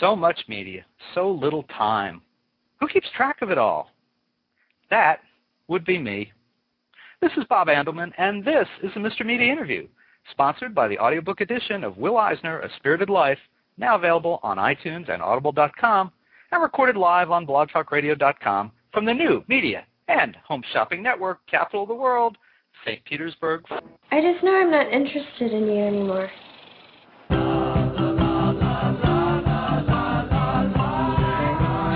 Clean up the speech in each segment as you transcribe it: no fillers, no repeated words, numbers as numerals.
So much media, so little time. Who keeps track of it all? That would be me. This is Bob Andelman, and this is the Mr. Media Interview, sponsored by the audiobook edition of Will Eisner, A Spirited Life, now available on iTunes and Audible.com, and recorded live on blogtalkradio.com from the new media and home shopping network, capital of the world, St. Petersburg. I just know I'm not interested in you anymore.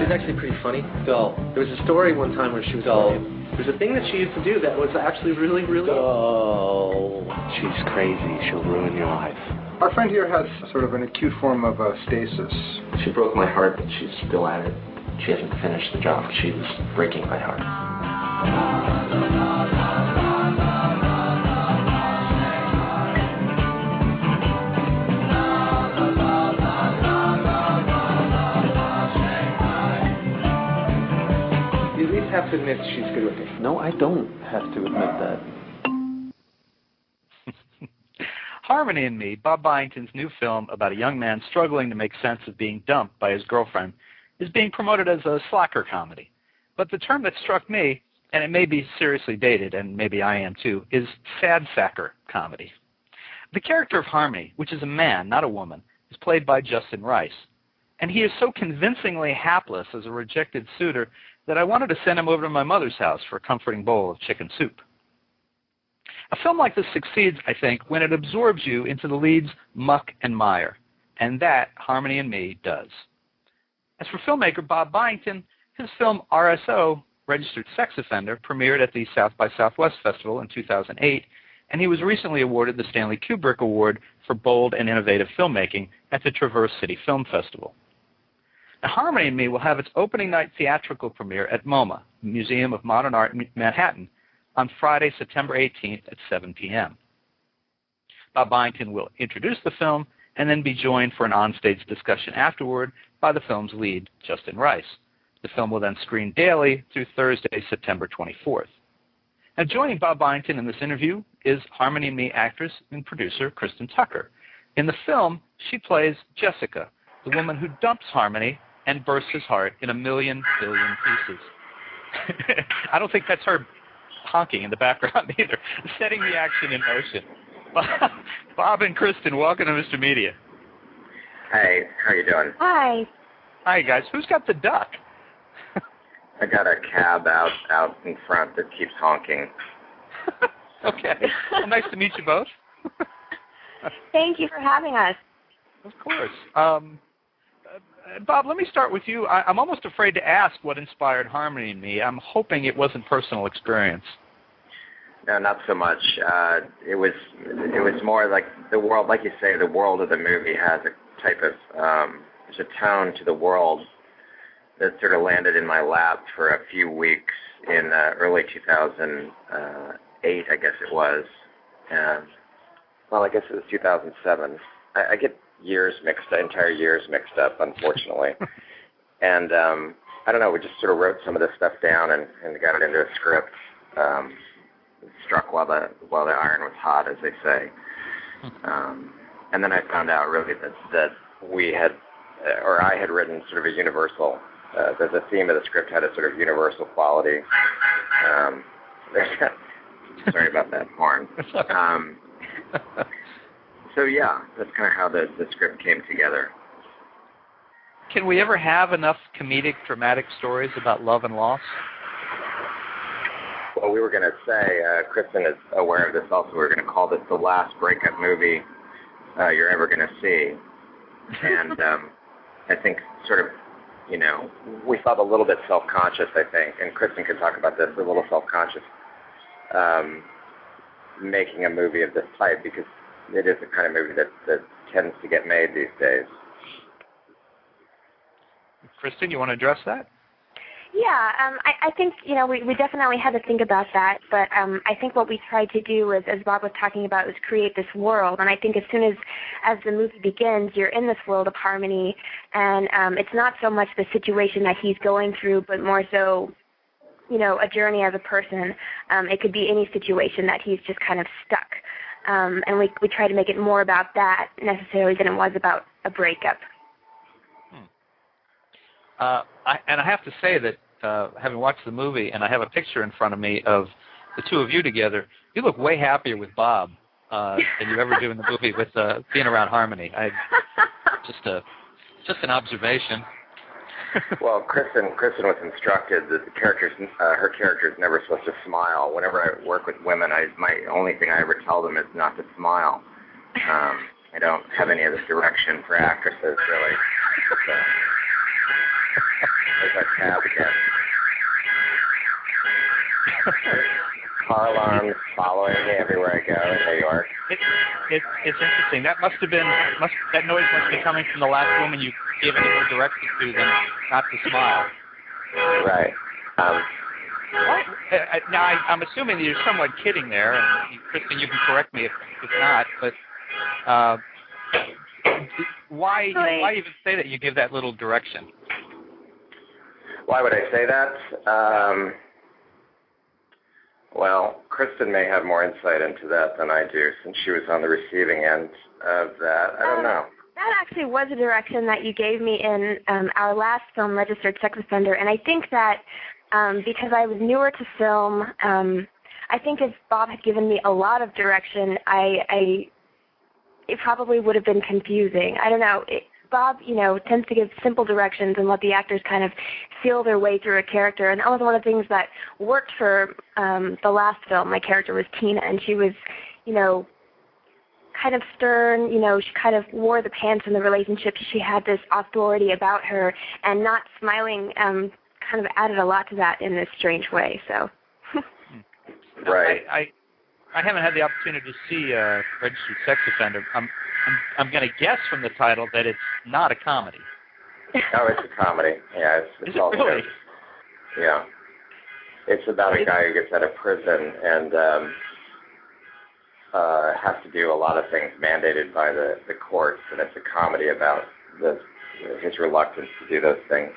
She's actually pretty funny. Well, there was a story one time where she was all... There's a thing that she used to do that was actually really... Oh, she's crazy. She'll ruin your life. Our friend here has sort of an acute form of stasis. She broke my heart, but she's still at it. She hasn't finished the job. She was breaking my heart. You at least have to admit she's good looking. No, I don't have to admit that. Harmony and Me, Bob Byington's new film about a young man struggling to make sense of being dumped by his girlfriend, is being promoted as a slacker comedy. But the term that struck me, and it may be seriously dated, and maybe I am too, is sad sacker comedy. The character of Harmony, which is a man, not a woman, is played by Justin Rice. And he is so convincingly hapless as a rejected suitor that I wanted to send him over to my mother's house for a comforting bowl of chicken soup. A film like this succeeds, I think, when it absorbs you into the lead's muck and mire, and that Harmony and Me does. As for filmmaker Bob Byington, his film RSO, Registered Sex Offender, premiered at the South by Southwest Festival in 2008, and he was recently awarded the Stanley Kubrick Award for bold and innovative filmmaking at the Traverse City Film Festival. Now, Harmony and Me will have its opening night theatrical premiere at MoMA, Museum of Modern Art in Manhattan, on Friday, September 18th at 7 p.m. Bob Byington will introduce the film and then be joined for an onstage discussion afterward by the film's lead, Justin Rice. The film will then screen daily through Thursday, September 24th. Now, joining Bob Byington in this interview is Harmony and Me actress and producer Kristen Tucker. In the film, she plays Jessica, the woman who dumps Harmony and bursts his heart in a million billion pieces. I don't think that's her honking in the background either, setting the action in motion. Bob and Kristen, welcome to Mr. Media. Hey, how you doing? Hi. Hi, guys. Who's got the duck? I got a cab out in front that keeps honking. Okay. Well, nice to meet you both. Thank you for having us. Of course. Bob, let me start with you. I'm almost afraid to ask what inspired Harmony and Me. I'm hoping it wasn't personal experience. No, not so much. It was more like the world, like you say, the world of the movie has a type of, there's a tone to the world that sort of landed in my lap for a few weeks in early 2008, I guess it was. Well, I guess it was 2007. I get entire years mixed up, unfortunately. And I don't know, we just sort of wrote some of this stuff down and got it into a script. Struck while the iron was hot, as they say. And then I found out really that we had, or I had written sort of a universal, the theme of the script had a sort of universal quality. Sorry about that horn. So yeah, that's kind of how the script came together. Can we ever have enough comedic, dramatic stories about love and loss? Well, we were going to say, Kristen is aware of this also, we were going to call this the last breakup movie you're ever going to see. And I think sort of, we felt a little bit self-conscious, I think, and Kristen could talk about this, a little self-conscious, making a movie of this type, because it is the kind of movie that tends to get made these days. Kristen, you want to address that? Yeah, I think, we definitely had to think about that, but I think what we tried to do was, as Bob was talking about, was create this world, and I think as soon as the movie begins, you're in this world of Harmony, and it's not so much the situation that he's going through, but more so, a journey as a person. It could be any situation that he's just kind of stuck, and we try to make it more about that necessarily than it was about a breakup. I have to say that having watched the movie, and I have a picture in front of me of the two of you together, you look way happier with Bob than you ever do in the movie with being around Harmony. Just an observation. Well, Kristen was instructed that her character is never supposed to smile. Whenever I work with women, my only thing I ever tell them is not to smile. I don't have any other direction for actresses, really. So, there's our cab again. Car alarms following me everywhere I go in New York. It's interesting. That that noise must be coming from the last woman you gave any more direction to than not to smile. Right. Now I'm assuming that you're somewhat kidding there, and Kristen, you can correct me if not. But why even say that you give that little direction? Why would I say that? Well, Kristen may have more insight into that than I do, since she was on the receiving end of that. I don't know. That actually was a direction that you gave me in our last film, Registered Sex Offender, and I think that because I was newer to film, I think if Bob had given me a lot of direction, it probably would have been confusing. I don't know. Bob, tends to give simple directions and let the actors kind of feel their way through a character. And that was one of the things that worked for the last film. My character was Tina, and she was, kind of stern. She kind of wore the pants in the relationship. She had this authority about her, and not smiling kind of added a lot to that in this strange way. So. Right. I haven't had the opportunity to see Registered Sex Offender. I'm going to guess from the title that it's not a comedy. Oh, it's a comedy. Yeah, it's all really? Yeah. It's about a guy who gets out of prison and has to do a lot of things mandated by the courts, and it's a comedy about his reluctance to do those things.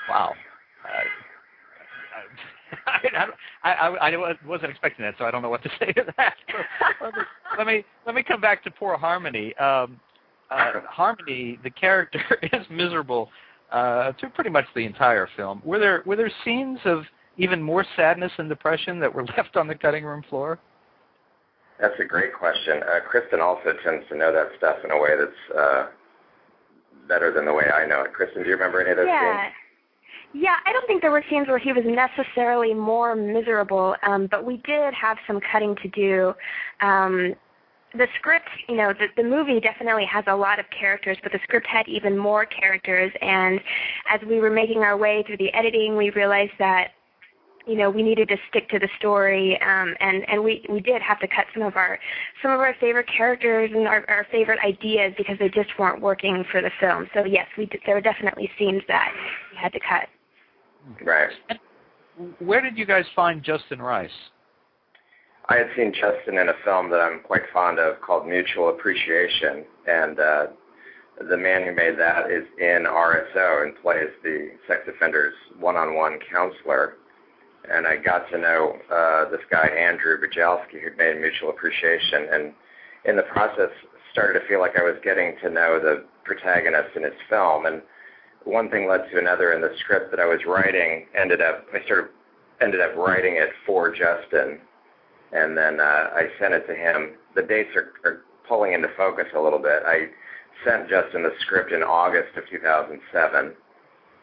Wow. I wasn't expecting that, so I don't know what to say to that. Let me come back to poor Harmony. Harmony, the character, is miserable through pretty much the entire film. Were there scenes of even more sadness and depression that were left on the cutting room floor? That's a great question. Kristen also tends to know that stuff in a way that's better than the way I know it. Kristen, do you remember any of those scenes? Yeah, I don't think there were scenes where he was necessarily more miserable, but we did have some cutting to do. The script, the movie definitely has a lot of characters, but the script had even more characters, and as we were making our way through the editing, we realized that, we needed to stick to the story, and we did have to cut some of our favorite characters and our favorite ideas because they just weren't working for the film. So yes, there were definitely scenes that we had to cut. Right. And where did you guys find Justin Rice? I had seen Justin in a film that I'm quite fond of called Mutual Appreciation, and the man who made that is in RSO and plays the sex offender's one-on-one counselor. And I got to know this guy, Andrew Bujalski, who'd made Mutual Appreciation, and in the process started to feel like I was getting to know the protagonist in his film. And one thing led to another, and the script that I was writing I ended up writing it for Justin, and then I sent it to him. The dates are pulling into focus a little bit. I sent Justin the script in August of 2007.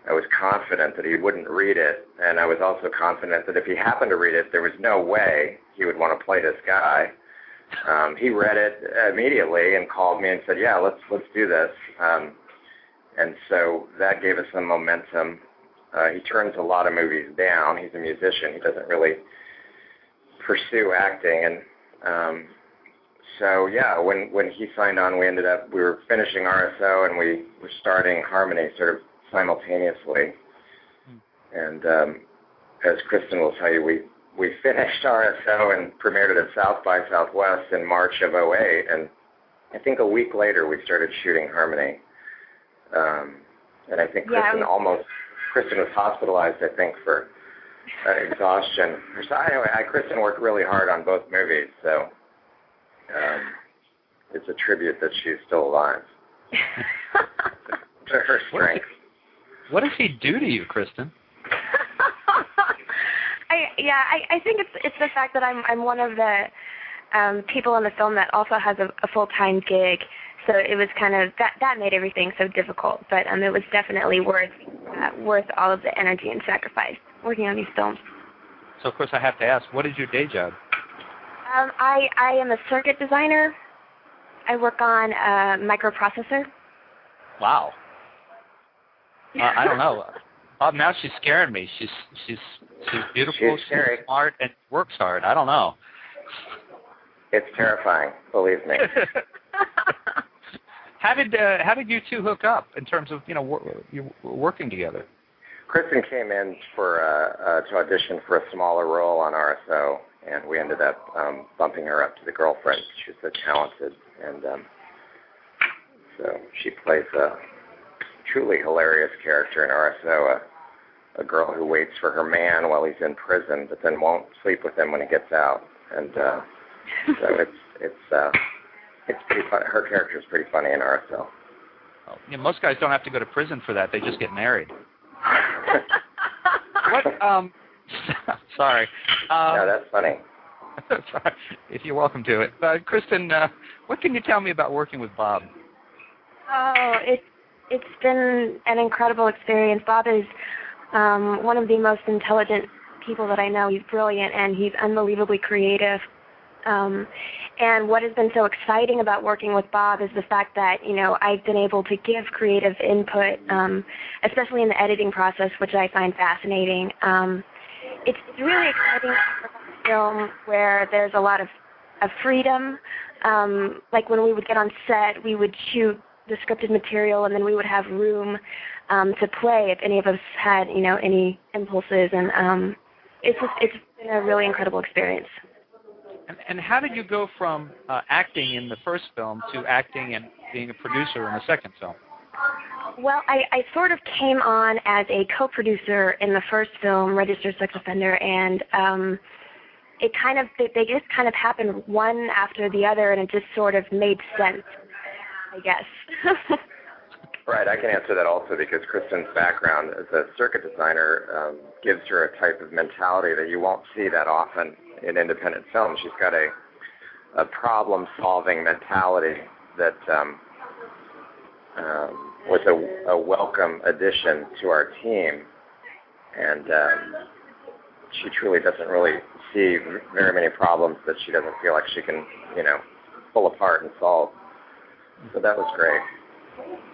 I was confident that he wouldn't read it, and I was also confident that if he happened to read it, there was no way he would want to play this guy. He read it immediately and called me and said, "Yeah, let's do this." And so that gave us some momentum. He turns a lot of movies down. He's a musician. He doesn't really pursue acting. And so, yeah, when he signed on, we were finishing RSO and we were starting Harmony sort of simultaneously. And as Kristen will tell you, we finished RSO and premiered it at South by Southwest in March of 2008. And I think a week later we started shooting Harmony. And I think Kristen was hospitalized, I think, for exhaustion. So anyway, Kristen worked really hard on both movies, so it's a tribute that she's still alive. To her strength. What does he do to you, Kristen? I think it's the fact that I'm one of the people in the film that also has a full-time gig, so it was kind of that made everything so difficult. But it was definitely worth all of the energy and sacrifice working on these films. So of course I have to ask, what is your day job? I am a circuit designer. I work on a microprocessor. Wow. I don't know. Now she's scaring me. She's beautiful, she's smart, and works hard. I don't know. It's terrifying, believe me. How did you two hook up in terms of you working together? Kristen came in to audition for a smaller role on RSO, and we ended up bumping her up to the girlfriend. She's so talented, and so she plays a truly hilarious character in RSO, a girl who waits for her man while he's in prison, but then won't sleep with him when he gets out. And so it's pretty fun. Her character is pretty funny in RSO. Oh, most guys don't have to go to prison for that; they just get married. What? Sorry. No, that's funny. Sorry. If you're welcome to it, Kristen, what can you tell me about working with Bob? Oh, it's been an incredible experience. Bob is one of the most intelligent people that I know. He's brilliant, and he's unbelievably creative. And what has been so exciting about working with Bob is the fact that, I've been able to give creative input, especially in the editing process, which I find fascinating. It's really exciting to work on a film where there's a lot of freedom. Like when we would get on set, we would shoot the scripted material, and then we would have room to play if any of us had, any impulses. And it's been a really incredible experience. And how did you go from acting in the first film to acting and being a producer in the second film? Well, I sort of came on as a co-producer in the first film, Registered Sex Offender, and they just kind of happened one after the other, and it just sort of made sense, I guess. Right, I can answer that also because Kristen's background as a circuit designer gives her a type of mentality that you won't see that often in independent film. She's got a problem-solving mentality that was a welcome addition to our team, and she truly doesn't really see very many problems that she doesn't feel like she can, pull apart and solve. So that was great.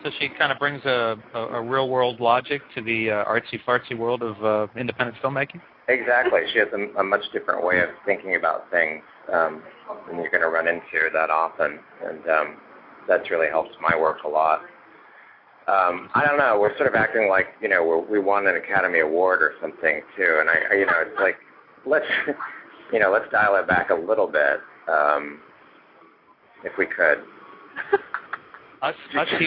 So she kind of brings a real-world logic to the artsy-fartsy world of independent filmmaking? Exactly. She has a much different way of thinking about things than you're going to run into that often, and that's really helped my work a lot. I don't know. We're sort of acting like, we won an Academy Award or something, too, and it's like, let's dial it back a little bit, if we could. Just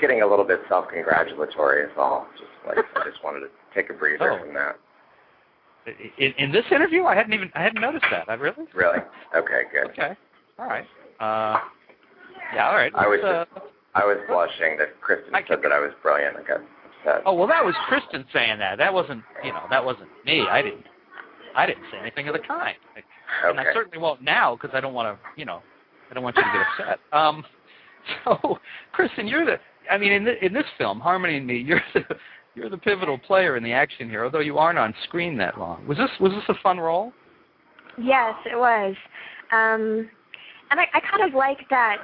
getting a little bit self-congratulatory is all. I just wanted to take a breather from that. In this interview, I hadn't noticed that. Really? Really? Okay, good. Okay. All right. Yeah. All right. I was blushing that Kristen said that I was brilliant. I got upset. Oh well, that was Kristen saying that. That wasn't me. I didn't say anything of the kind. And I certainly won't now because I don't want to. I don't want you to get upset. So, Kristen, in this film, Harmony and Me, you're the pivotal player in the action here, although you aren't on screen that long. Was this a fun role? Yes, it was. And I kind of like that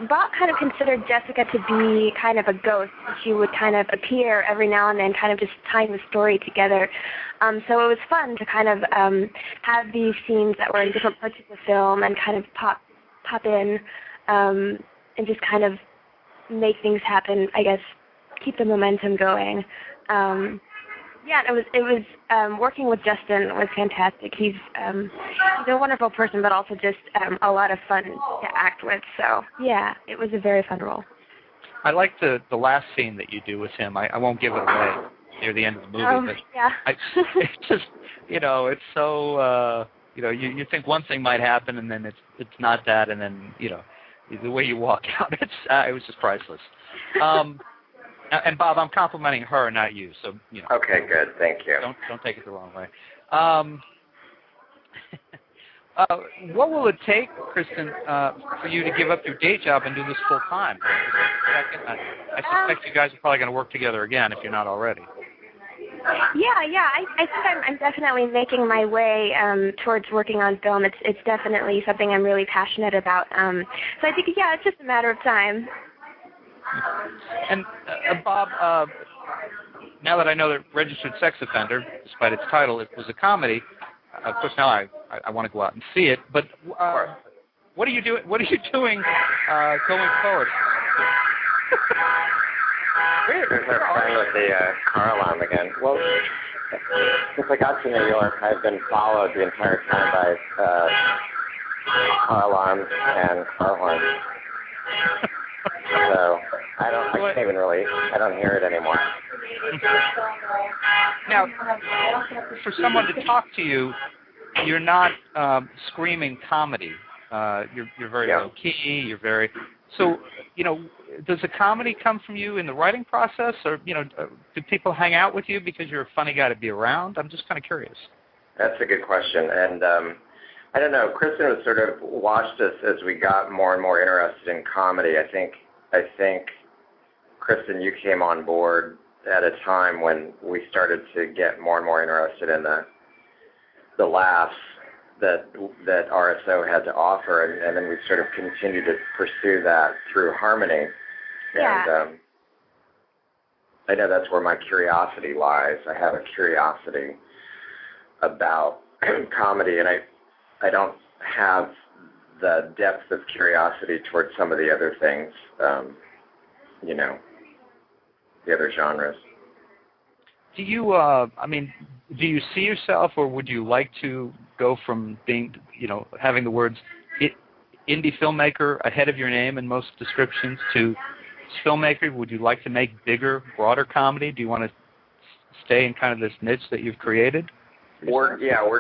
Bob kind of considered Jessica to be kind of a ghost. She would kind of appear every now and then, kind of just tying the story together. So it was fun to kind of have these scenes that were in different parts of the film and kind of pop in and just kind of make things happen, I guess, keep the momentum going. Yeah, it was working with Justin was fantastic. He's a wonderful person, but also just a lot of fun to act with. So yeah, it was a very fun role. I like the last scene that you do with him. I won't give it away near the end of the movie, but yeah. It's just it's so you think one thing might happen and then it's not that, and then The way you walk out, it was just priceless. And Bob, I'm complimenting her, not you. So Okay, good. Thank you. Don't take it the wrong way. What will it take, Kristen, for you to give up your day job and do this full time? I suspect you guys are probably going to work together again if you're not already. Yeah. I think I'm definitely making my way towards working on film. It's definitely something I'm really passionate about. So I think, it's just a matter of time. And Bob, now that I know that Registered Sex Offender, despite its title, it was a comedy. Of course, now I want to go out and see it. But what are you doing? What are you doing going forward? There's our friend with the car alarm again. Well, since I got to New York, I've been followed the entire time by car alarms and car horns. So I don't hear it anymore. Now, for someone to talk to you, you're not screaming comedy. You're very low key. You're very so. Does the comedy come from you in the writing process, or do people hang out with you because you're a funny guy to be around? I'm just kind of curious. That's a good question, and I don't know. Kristen was sort of watched us as we got more and more interested in comedy. I think Kristen, you came on board at a time when we started to get more and more interested in the laughs that RSO had to offer, and then we sort of continued to pursue that through Harmony. Yeah. And I know that's where my curiosity lies. I have a curiosity about comedy, and I don't have the depth of curiosity towards some of the other things, the other genres. Do you, do you see yourself, or would you like to go from being, having the words indie filmmaker ahead of your name in most descriptions to filmmaker? Would you like to make bigger, broader comedy? Do you want to stay in kind of this niche that you've created? We're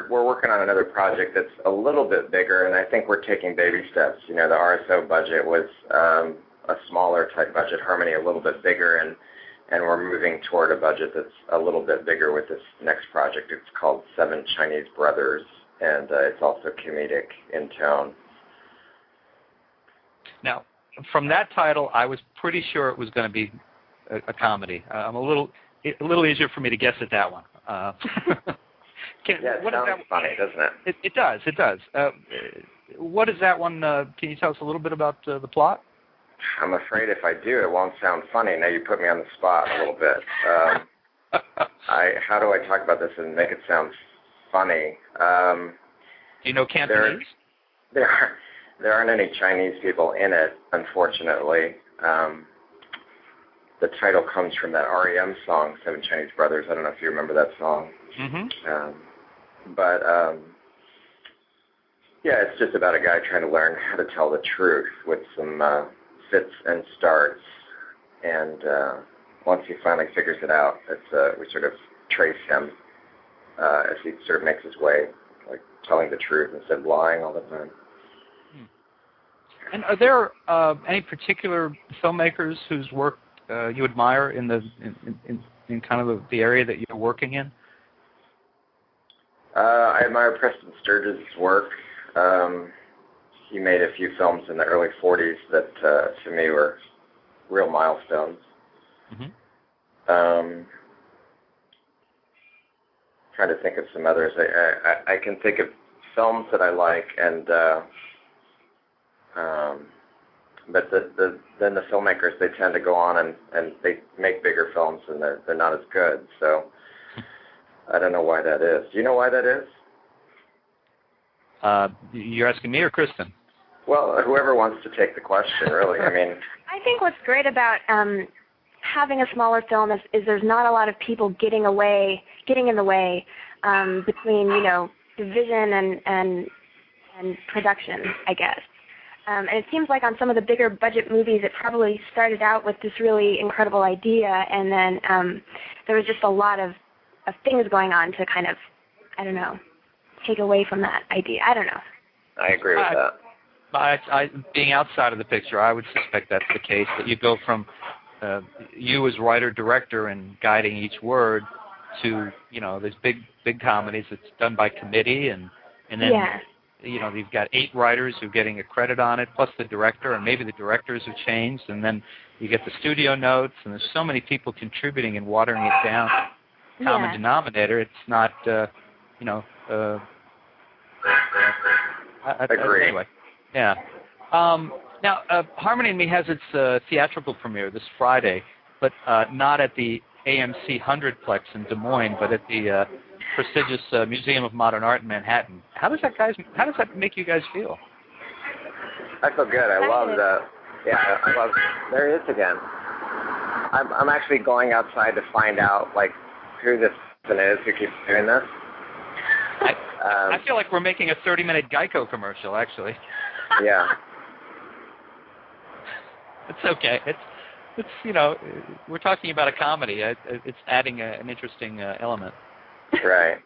working on another project that's a little bit bigger, and I think we're taking baby steps. The RSO budget was a smaller type budget, Harmony a little bit bigger, and we're moving toward a budget that's a little bit bigger with this next project. It's called Seven Chinese Brothers, and it's also comedic in tone. Now, from that title, I was pretty sure it was going to be a comedy. I'm a little easier for me to guess at that one. It sounds funny, doesn't it? It does. What is that one? Can you tell us a little bit about the plot? I'm afraid if I do, it won't sound funny. Now you put me on the spot a little bit. How do I talk about this and make it sound funny? Do you know Cantonese? There aren't any Chinese people in it, unfortunately. The title comes from that REM song, Seven Chinese Brothers. I don't know if you remember that song. Mm-hmm. It's just about a guy trying to learn how to tell the truth with some fits and starts. And once he finally figures it out, we sort of trace him as he sort of makes his way, like telling the truth instead of lying all the time. And are there any particular filmmakers whose work you admire in kind of the area that you're working in? I admire Preston Sturges' work. He made a few films in the early 40s that, to me, were real milestones. Mm-hmm. Trying to think of some others. I can think of films that I like, and but then the filmmakers, they tend to go on and they make bigger films, and they're not as good. So I don't know why that is. Do you know why that is? You're asking me or Kristen? Well, whoever wants to take the question, really. I I think what's great about having a smaller film is there's not a lot of people getting in the way between the vision and production, I guess. And it seems like on some of the bigger budget movies, it probably started out with this really incredible idea, and then there was just a lot of things going on to kind of, I don't know, take away from that idea. I don't know. I agree with that. Being outside of the picture, I would suspect that's the case, that you go from you as writer-director and guiding each word to, these big comedies that's done by committee, and then, you've got 8 writers who are getting a credit on it, plus the director, and maybe the directors have changed, and then you get the studio notes, and there's so many people contributing and watering it down. Common denominator, it's not, Agree. Anyway, yeah. Now, Harmony and Me has its theatrical premiere this Friday, but not at the AMC 100-plex in Des Moines, but at the prestigious Museum of Modern Art in Manhattan. How does that make you guys feel? I feel good. I love the. Yeah, I love. There he is again. I'm actually going outside to find out who this person is who keeps doing this. I feel like we're making a 30-minute Geico commercial, actually. Yeah. It's okay. It's we're talking about a comedy. It's adding an interesting element. Right.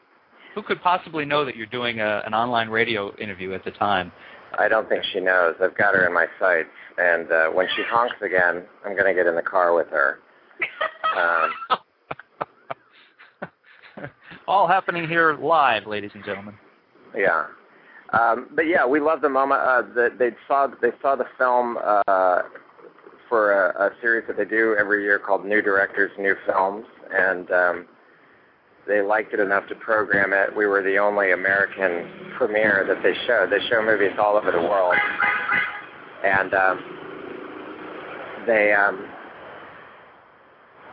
Who could possibly know that you're doing an online radio interview at the time? I don't think she knows. I've got her in my sights, and when she honks again, I'm going to get in the car with her. All happening here live, ladies and gentlemen. Yeah. But yeah, we love the moment. They saw the film for a series that they do every year called New Directors, New Films, and they liked it enough to program it. We were the only American premiere that they showed. They show movies all over the world, and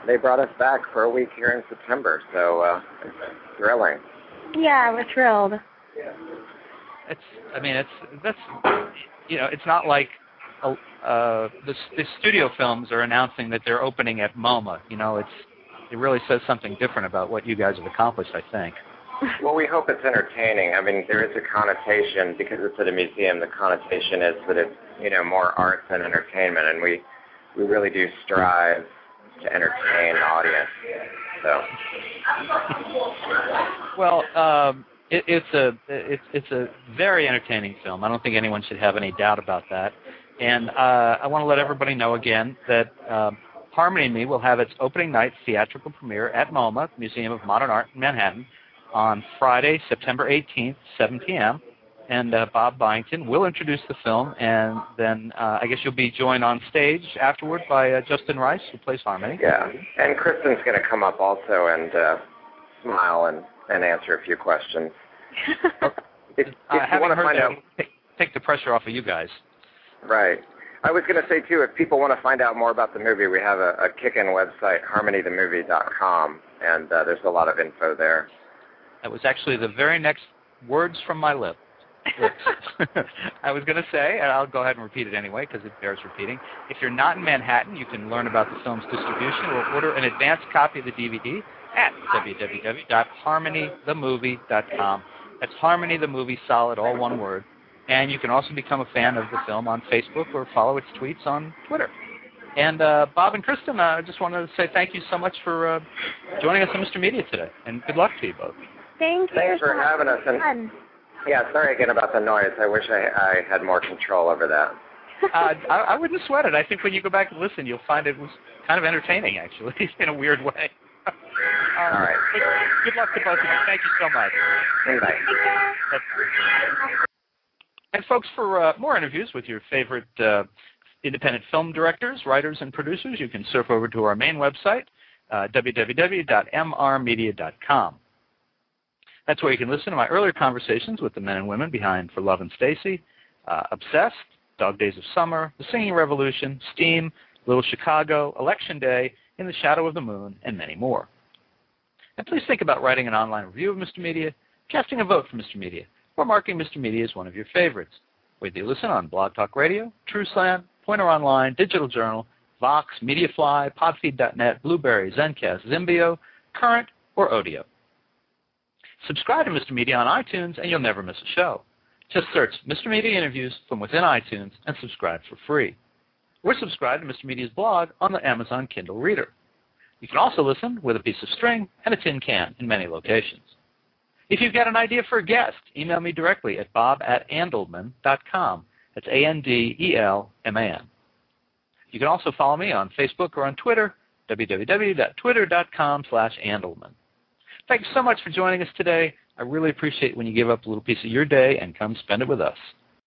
they brought us back for a week here in September. So it's thrilling. Yeah, we're thrilled. It's not like the studio films are announcing that they're opening at MoMA. It really says something different about what you guys have accomplished, I think. Well, we hope it's entertaining. I mean, there is a connotation, because it's at a museum, the connotation is that it's, more art than entertainment, and we really do strive to entertain the audience. So. Well, it's a very entertaining film. I don't think anyone should have any doubt about that. And I want to let everybody know again that Harmony and Me will have its opening night theatrical premiere at MoMA, Museum of Modern Art in Manhattan, on Friday, September 18th, 7 p.m. And Bob Byington will introduce the film, and then I guess you'll be joined on stage afterward by Justin Rice, who plays Harmony. Yeah, and Kristen's going to come up also and smile and answer a few questions. if you want to find out, take the pressure off of you guys. Right. I was going to say, too, if people want to find out more about the movie, we have a kick-in website, harmonythemovie.com, and there's a lot of info there. That was actually the very next words from my lips. I was going to say, and I'll go ahead and repeat it anyway because it bears repeating, if you're not in Manhattan, you can learn about the film's distribution or order an advanced copy of the DVD at www.harmonythemovie.com. That's Harmony the Movie, solid, all one word. And you can also become a fan of the film on Facebook or follow its tweets on Twitter. And Bob and Kristen, I just wanted to say thank you so much for joining us on Mr. Media today, and good luck to you both. Thank you. Thanks for having us. And yeah, sorry again about the noise. I wish I had more control over that. I wouldn't sweat it. I think when you go back and listen, you'll find it was kind of entertaining, actually, in a weird way. All right. Good luck to both of you. Thank you so much. Bye. And folks, for more interviews with your favorite independent film directors, writers, and producers, you can surf over to our main website, www.mrmedia.com. That's where you can listen to my earlier conversations with the men and women behind For Love and Stacy, Obsessed, Dog Days of Summer, The Singing Revolution, Steam, Little Chicago, Election Day, In the Shadow of the Moon, and many more. And please think about writing an online review of Mr. Media, casting a vote for Mr. Media, or marking Mr. Media as one of your favorites. Whether you listen on Blog Talk Radio, TrueSlant, Pointer Online, Digital Journal, Vox, Mediafly, Podfeed.net, Blueberry, Zencast, Zimbio, Current, or Odeo. Subscribe to Mr. Media on iTunes and you'll never miss a show. Just search Mr. Media Interviews from within iTunes and subscribe for free. Or subscribe to Mr. Media's blog on the Amazon Kindle Reader. You can also listen with a piece of string and a tin can in many locations. If you've got an idea for a guest, email me directly at bob@andelman.com. That's Andelman. You can also follow me on Facebook or on Twitter, www.twitter.com/Andelman. Thanks so much for joining us today. I really appreciate when you give up a little piece of your day and come spend it with us.